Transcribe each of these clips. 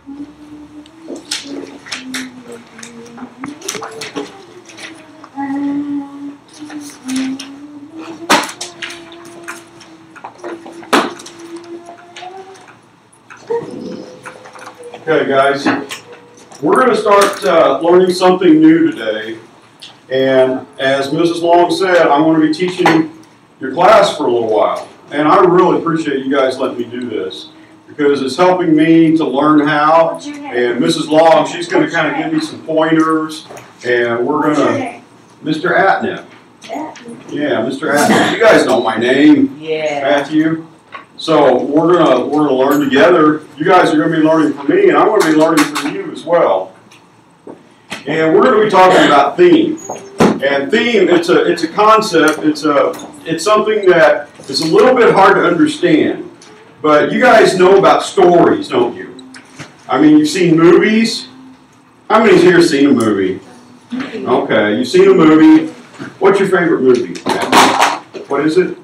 Okay, guys, we're going to start learning something new today. And as Mrs. Long said, I'm going to be teaching your class for a little while. And I really appreciate you guys letting me do this because it's helping me to learn how. And Mrs. Long, she's going to kind of give me some pointers. And we're going to, Mr. Atnett. Yeah, Mr. Atnett. You guys know my name. Yeah. Matthew. So we're gonna learn together. You guys are gonna be learning from me, and I'm gonna be learning from you as well. And we're gonna be talking about theme. And theme, it's a concept. It's something that is a little bit hard to understand. But you guys know about stories, don't you? I mean, you've seen movies. How many's here seen a movie? Okay, you've seen a movie. What's your favorite movie? What is it?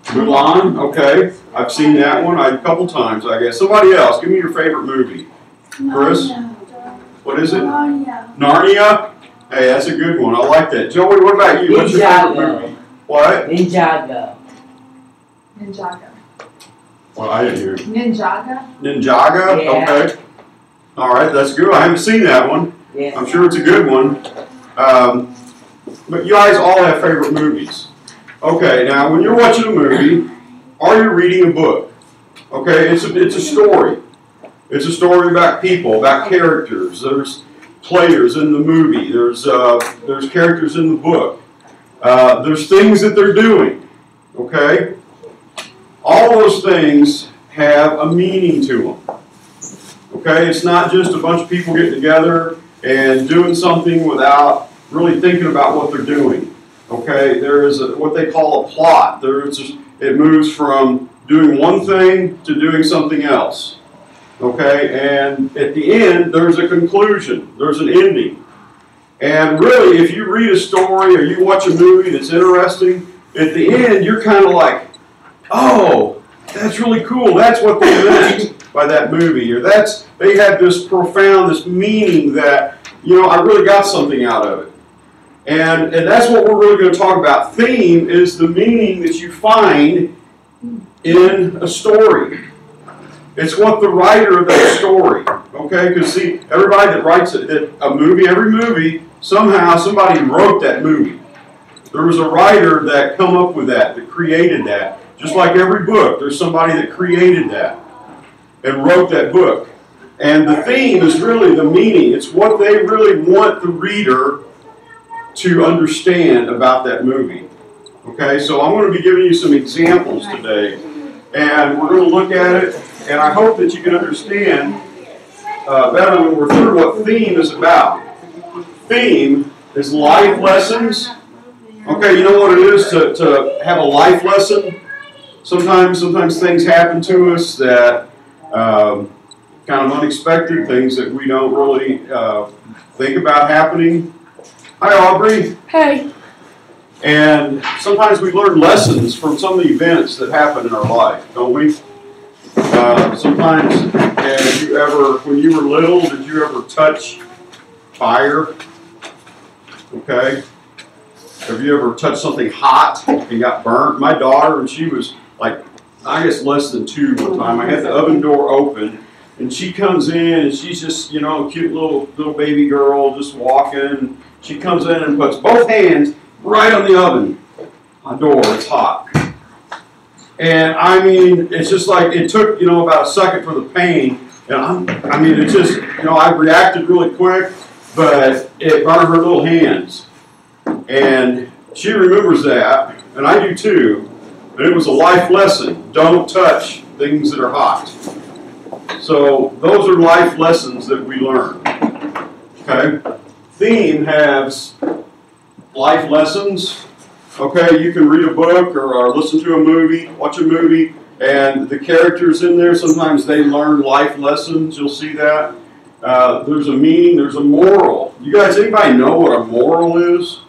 Mulan, okay. I've seen that one a couple times, I guess. Somebody else, give me your favorite movie. Chris? What is it? Narnia? Hey, that's a good one. I like that. Joey, what about you? What's your favorite movie? What? Ninjago. Ninjago. Well, I didn't hear. Ninjago? Ninjago? Yeah. Okay. All right, that's good. I haven't seen that one. Yeah. I'm sure it's a good one. But you guys all have favorite movies. Okay, now when you're watching a movie, are you reading a book? Okay, it's a story. It's a story about people, about characters. There's players in the movie. There's characters in the book. There's things that they're doing. Okay, all those things have a meaning to them. Okay, it's not just a bunch of people getting together and doing something without really thinking about what they're doing. Okay, there is what they call a plot. It moves from doing one thing to doing something else. Okay, and at the end, there's a conclusion. There's an ending. And really, if you read a story or you watch a movie that's interesting, at the end, you're kind of like, oh, that's really cool. That's what they meant by that movie. Or they had this profound, this meaning that, I really got something out of it. And that's what we're really going to talk about. Theme is the meaning that you find in a story. It's what the writer of that story, okay? Because see, everybody that writes a movie, every movie, somehow somebody wrote that movie. There was a writer that come up with that created that. Just like every book, there's somebody that created that and wrote that book. And the theme is really the meaning. It's what they really want the reader to understand about that movie. Okay, so I'm going to be giving you some examples today, and we're going to look at it, and I hope that you can understand better when we're through what theme is about. Theme is life lessons. Okay, you know what it is to have a life lesson? Sometimes things happen to us that kind of unexpected, things that we don't really think about happening. Hi, Aubrey. Hey. And sometimes we learn lessons from some of the events that happen in our life, don't we? Sometimes, when you were little, did you ever touch fire? Okay. Have you ever touched something hot and got burnt? My daughter, when she was like, I guess less than 2 one time, I had the oven door open, and she comes in, and she's just, a cute little baby girl just walking. She comes in and puts both hands right on the oven door. It's hot. And I mean, it's just like it took, about a second for the pain. And it's just, I reacted really quick, but it burned her little hands. And she remembers that, and I do too. And it was a life lesson. Don't touch things that are hot. So those are life lessons that we learn. Okay? Theme has life lessons. Okay, you can read a book or listen to a movie, watch a movie, and the characters in there, sometimes they learn life lessons. You'll see that. There's a meaning, there's a moral. You guys, anybody know what a moral is?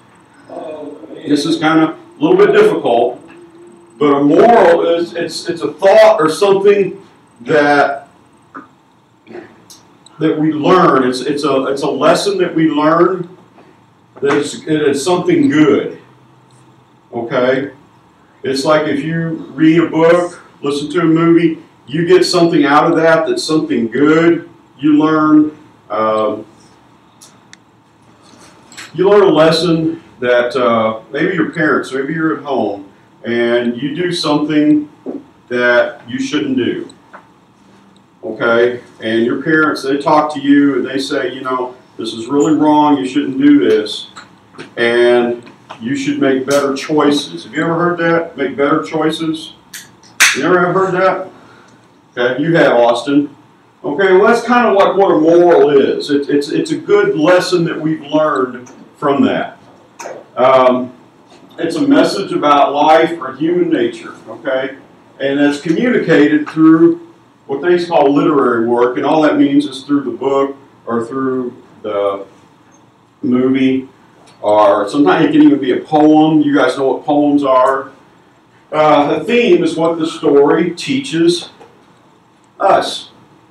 This is kind of a little bit difficult, but a moral is it's a thought or something that that we learn. It's a lesson that we learn that it is something good. Okay? It's like if you read a book, listen to a movie, you get something out of that that's something good. You learn a lesson that maybe your parents, maybe you're at home, and you do something that you shouldn't do. Okay? And your parents, they talk to you and they say, you know, this is really wrong, you shouldn't do this, and you should make better choices. Have you ever heard that? Make better choices? You ever have heard that? Okay, you have, Austin. Okay, well that's kind of what a moral is. It's a good lesson that we've learned from that. It's a message about life or human nature, okay? And it's communicated through what they call literary work, and all that means is through the book or through the movie, or sometimes it can even be a poem. You guys know what poems are. The theme is what the story teaches us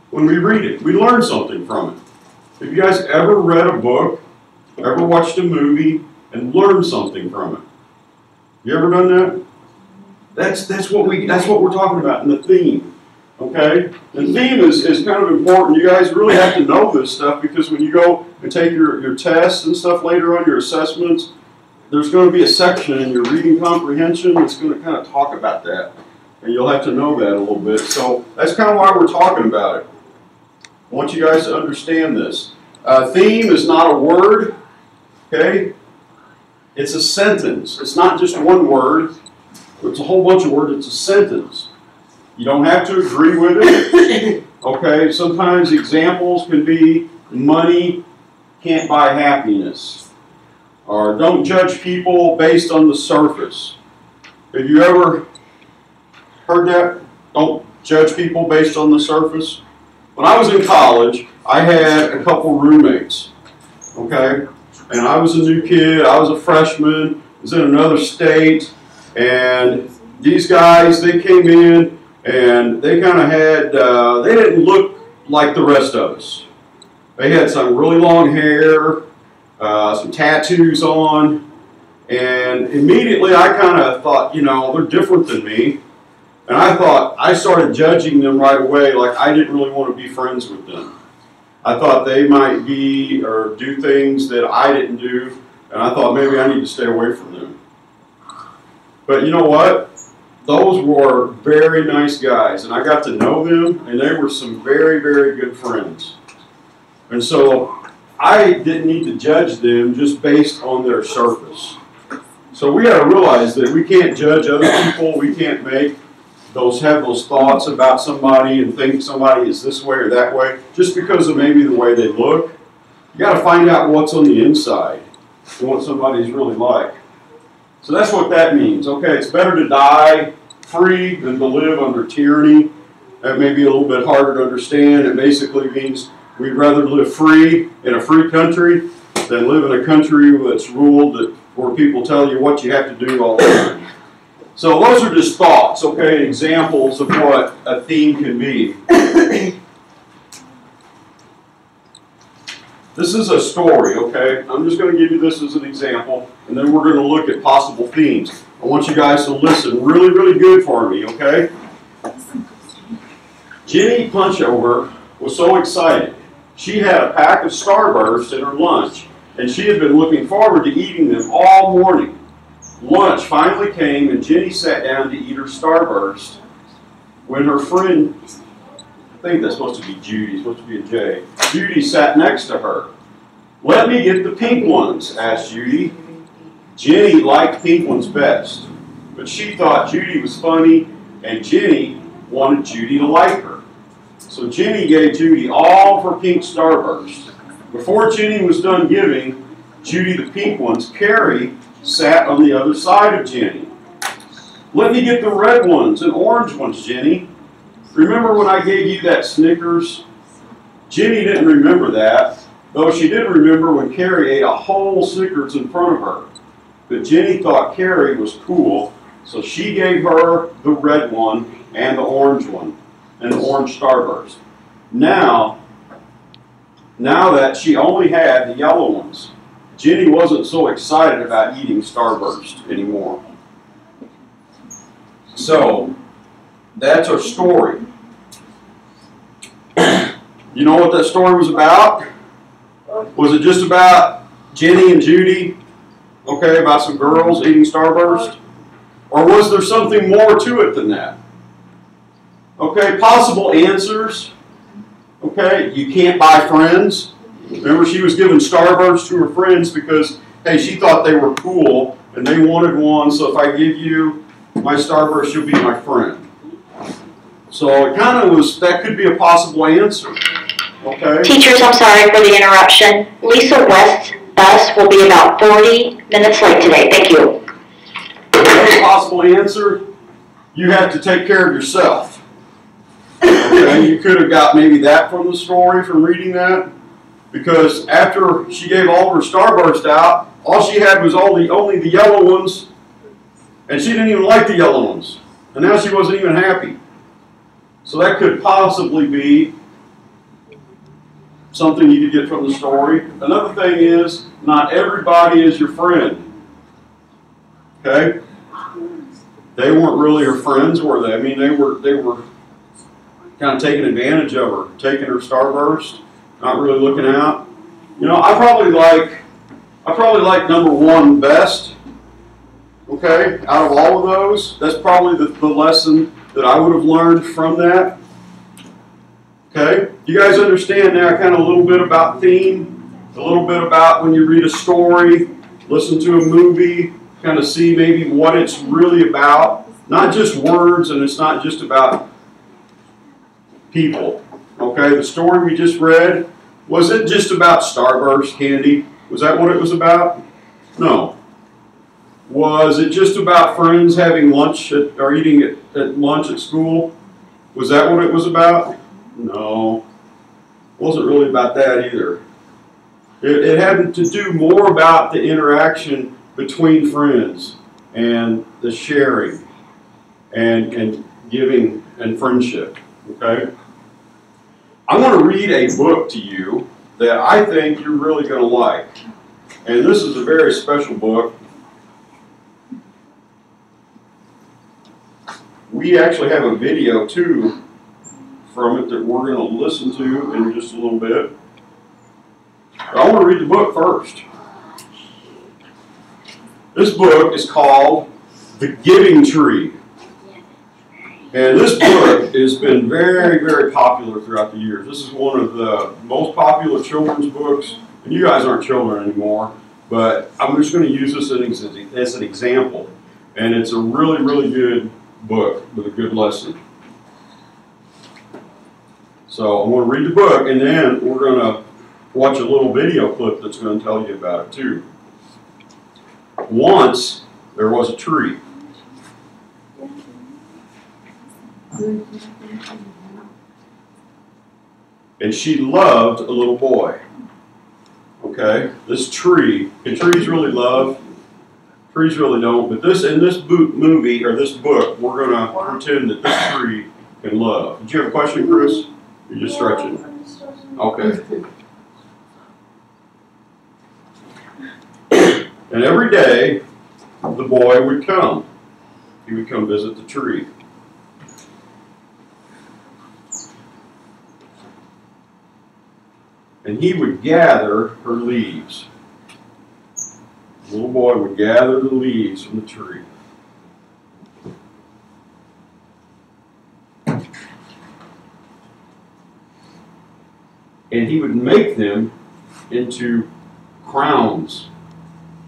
when we read it. We learn something from it. Have you guys ever read a book, ever watched a movie, and learned something from it? You ever done that? That's what we're talking about in the theme. Okay? The theme is kind of important. You guys really have to know this stuff, because when you go and take your tests and stuff later on, your assessments, there's going to be a section in your reading comprehension that's going to kind of talk about that. And you'll have to know that a little bit. So that's kind of why we're talking about it. I want you guys to understand this. Theme is not a word. Okay? It's a sentence. It's not just one word. It's a whole bunch of words. It's a sentence. You don't have to agree with it. Okay? Sometimes examples can be money can't buy happiness. Or don't judge people based on the surface. Have you ever heard that? Don't judge people based on the surface. When I was in college, I had a couple roommates. Okay? And I was a new kid. I was a freshman. I was in another state. And these guys, they came in and they kind of had, they didn't look like the rest of us. They had some really long hair, some tattoos on. And immediately I kind of thought, you know, they're different than me. And I started judging them right away, like I didn't really want to be friends with them. I thought they might be or do things that I didn't do, and I thought maybe I need to stay away from them. But you know what? Those were very nice guys, and I got to know them, and they were some very, very good friends. And so I didn't need to judge them just based on their surface. So we got to realize that we can't judge other people. We can't have those thoughts about somebody and think somebody is this way or that way just because of maybe the way they look. You got to find out what's on the inside and what somebody's really like. So that's what that means. Okay, it's better to die free than to live under tyranny. That may be a little bit harder to understand. It basically means we'd rather live free in a free country than live in a country that's ruled where people tell you what you have to do all the time. So those are just thoughts, okay, examples of what a theme can be. This is a story, okay? I'm just going to give you this as an example, and then we're going to look at possible themes. I want you guys to listen really, really good for me, okay? Jenny Punchover was so excited. She had a pack of Starbursts in her lunch, and she had been looking forward to eating them all morning. Lunch finally came, and Jenny sat down to eat her Starburst when her friend, I think that's supposed to be Judy, supposed to be a J, Judy sat next to her. "Let me get the pink ones," asked Judy. Jenny liked pink ones best, but she thought Judy was funny, and Jenny wanted Judy to like her. So Jenny gave Judy all of her pink Starbursts. Before Jenny was done giving Judy the pink ones, Carrie sat on the other side of Jenny. "Let me get the red ones and orange ones, Jenny. Remember when I gave you that Snickers?" Jenny didn't remember that, though she did remember when Carrie ate a whole Snickers in front of her. But Jenny thought Carrie was cool, so she gave her the red one and the orange one, and the orange Starburst. Now, now that she only had the yellow ones. Jenny wasn't so excited about eating Starburst anymore. So, that's our story. You know what that story was about? Was it just about Jenny and Judy? Okay, about some girls eating Starburst? Or was there something more to it than that? Okay, possible answers. Okay, you can't buy friends. Remember, she was giving Starburst to her friends because, hey, she thought they were cool and they wanted one, so if I give you my Starburst, you'll be my friend. So it kind of was, that could be a possible answer. Okay? Teachers, I'm sorry for the interruption. Lisa West's bus will be about 40 minutes late today. Thank you. Another possible answer, you have to take care of yourself. Okay, you could have got maybe that from the story, from reading that. Because after she gave all of her Starburst out, all she had was only the yellow ones. And she didn't even like the yellow ones. And now she wasn't even happy. So that could possibly be something you could get from the story. Another thing is, not everybody is your friend. Okay? They weren't really her friends, were they? I mean, they were kind of taking advantage of her, taking her Starburst, not really looking out. You know, I probably like number one best. Okay, out of all of those, that's probably the lesson that I would have learned from that. Okay, you guys understand now kind of a little bit about theme, a little bit about when you read a story, listen to a movie, kind of see maybe what it's really about. Not just words, and it's not just about people. Okay, the story we just read, was it just about Starburst candy? Was that what it was about? No. Was it just about friends having lunch or eating at lunch at school? Was that what it was about? No. It wasn't really about that either. It had to do more about the interaction between friends and the sharing and giving and friendship. Okay? I want to read a book to you that I think you're really going to like. And this is a very special book. We actually have a video, too, from it that we're going to listen to in just a little bit. But I want to read the book first. This book is called The Giving Tree. And this book has been very, very popular throughout the years. This is one of the most popular children's books. And you guys aren't children anymore, but I'm just going to use this as an example. And it's a really, really good book with a good lesson. So I'm going to read the book, and then we're going to watch a little video clip that's going to tell you about it too. Once there was a tree. And she loved a little boy. Okay, this tree, and trees really love, trees really don't, but in this movie, or this book, we're going to pretend that this tree can love. Did you have a question, Chris? You're just stretching. Okay. And every day, the boy would come. He would come visit the tree. And he would gather her leaves. The little boy would gather the leaves from the tree. And he would make them into crowns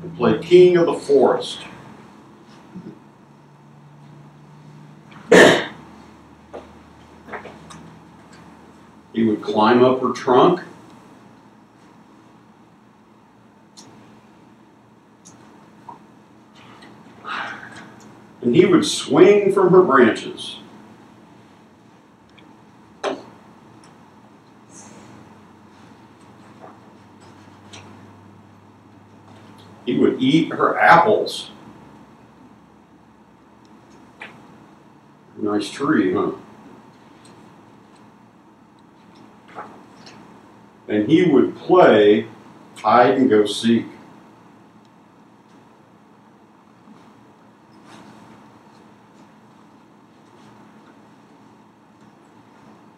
and play king of the forest. He would climb up her trunk. And he would swing from her branches. He would eat her apples. Nice tree, huh? and he would play hide and go seek.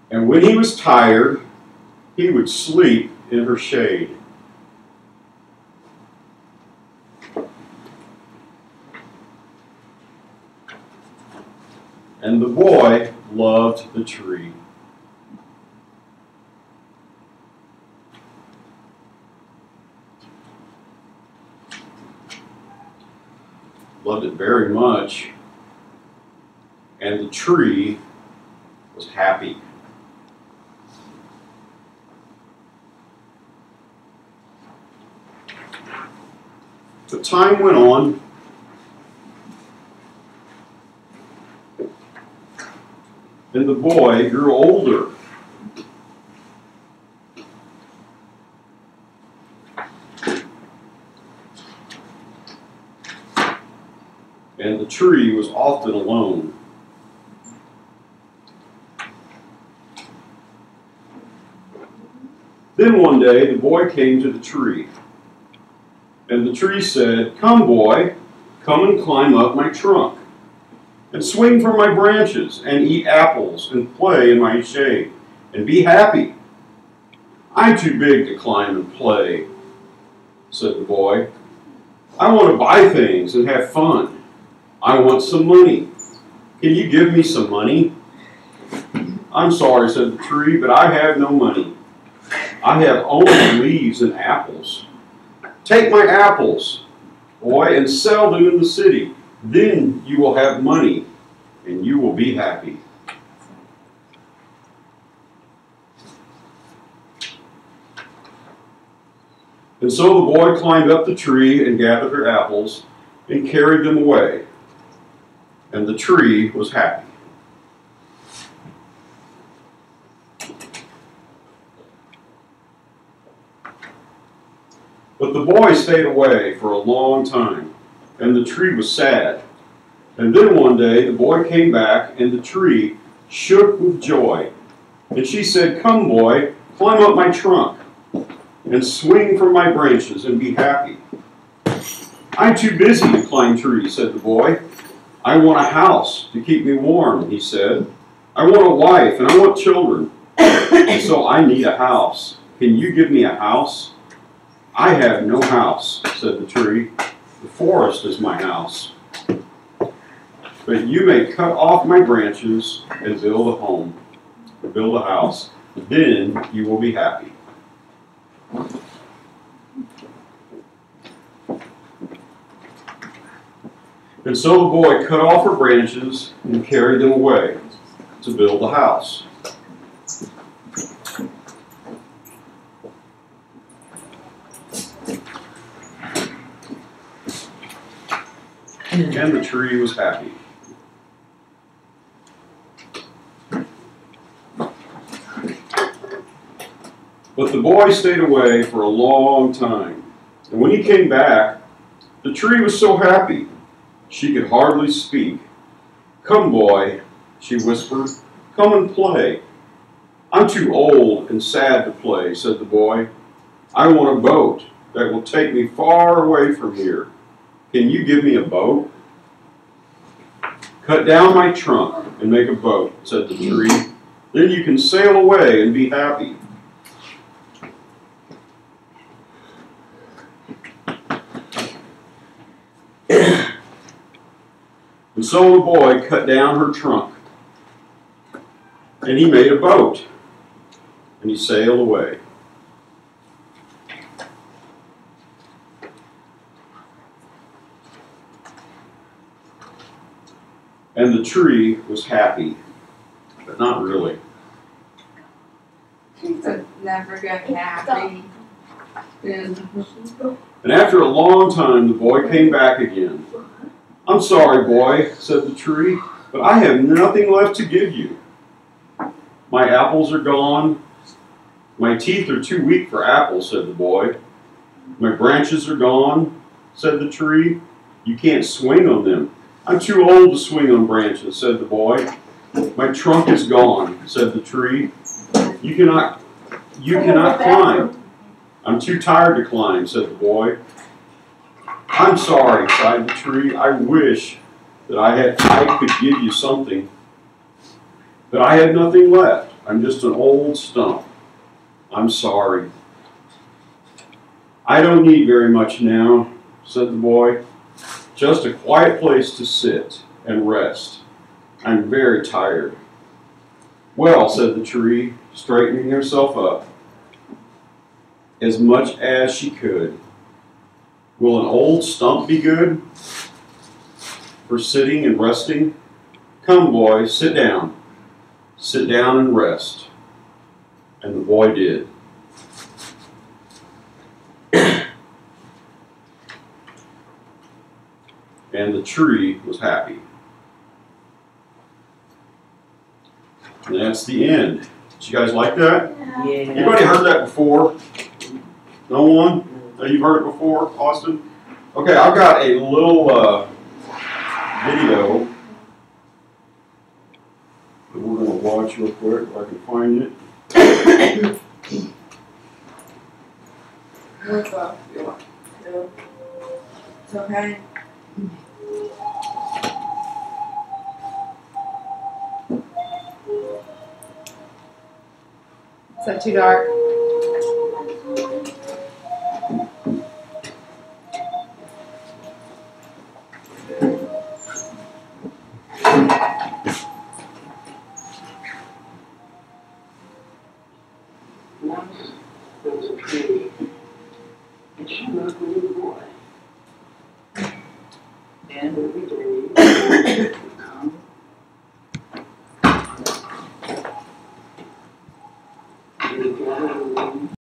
And when he was tired, he would sleep in her shade. And the boy loved the tree. Loved it very much. And the tree was happy. But time went on. And the boy grew older. And the tree was often alone. Then one day the boy came to the tree. And the tree said, "Come, boy, come and climb up my trunk, and swing from my branches, and eat apples, and play in my shade, and be happy." "I'm too big to climb and play," said the boy. "I want to buy things and have fun. I want some money. Can you give me some money?" "I'm sorry," said the tree, "but I have no money. I have only leaves and apples." "Take my apples, boy, and sell them in the city. Then you will have money, and you will be happy." And so the boy climbed up the tree and gathered her apples and carried them away. And the tree was happy. But the boy stayed away for a long time, and the tree was sad. And then one day the boy came back, and the tree shook with joy. And she said, "Come, boy, climb up my trunk, and swing from my branches, and be happy." "I'm too busy to climb trees," said the boy. "I want a house to keep me warm," he said. "I want a wife, and I want children. And so I need a house. Can you give me a house?" "I have no house," said the tree. "The forest is my house. But you may cut off my branches and build a home, or build a house. Then you will be happy." And so the boy cut off her branches and carried them away to build the house. And the tree was happy. But the boy stayed away for a long time. And when he came back, the tree was so happy she could hardly speak. "Come, boy," she whispered, "come and play." "I'm too old and sad to play," said the boy. "I want a boat that will take me far away from here. Can you give me a boat?" "Cut down my trunk and make a boat," said the tree. "Then you can sail away and be happy." And so the boy cut down her trunk, and he made a boat, and he sailed away. And the tree was happy, but not really. She's never gonna be happy. And after a long time, the boy came back again. "I'm sorry, boy," said the tree, "but I have nothing left to give you. My apples are gone. My teeth are too weak for apples," said the boy. "My branches are gone," said the tree. "You can't swing on them." "I'm too old to swing on branches," said the boy. "My trunk is gone," said the tree. You cannot You cannot climb. I'm too tired to climb, said the boy. I'm sorry, sighed the tree. I wish that I could give you something. But I had nothing left. I'm just an old stump. I'm sorry. I don't need very much now, said the boy. Just a quiet place to sit and rest. I'm very tired. Well, said the tree, straightening herself up as much as she could. Will an old stump be good for sitting and resting? Come, boy, sit down. Sit down and rest. And the boy did. And the tree was happy. And that's the end. Did you guys like that? Yeah. Anybody heard that before? No one? No, you've heard it before, Austin? Okay, I've got a little video that we're going to watch real quick if I can find it. What's up? You want to? It's okay. Is that too dark? Once there was a tree, and she loved a little boy. And every day, the boy would come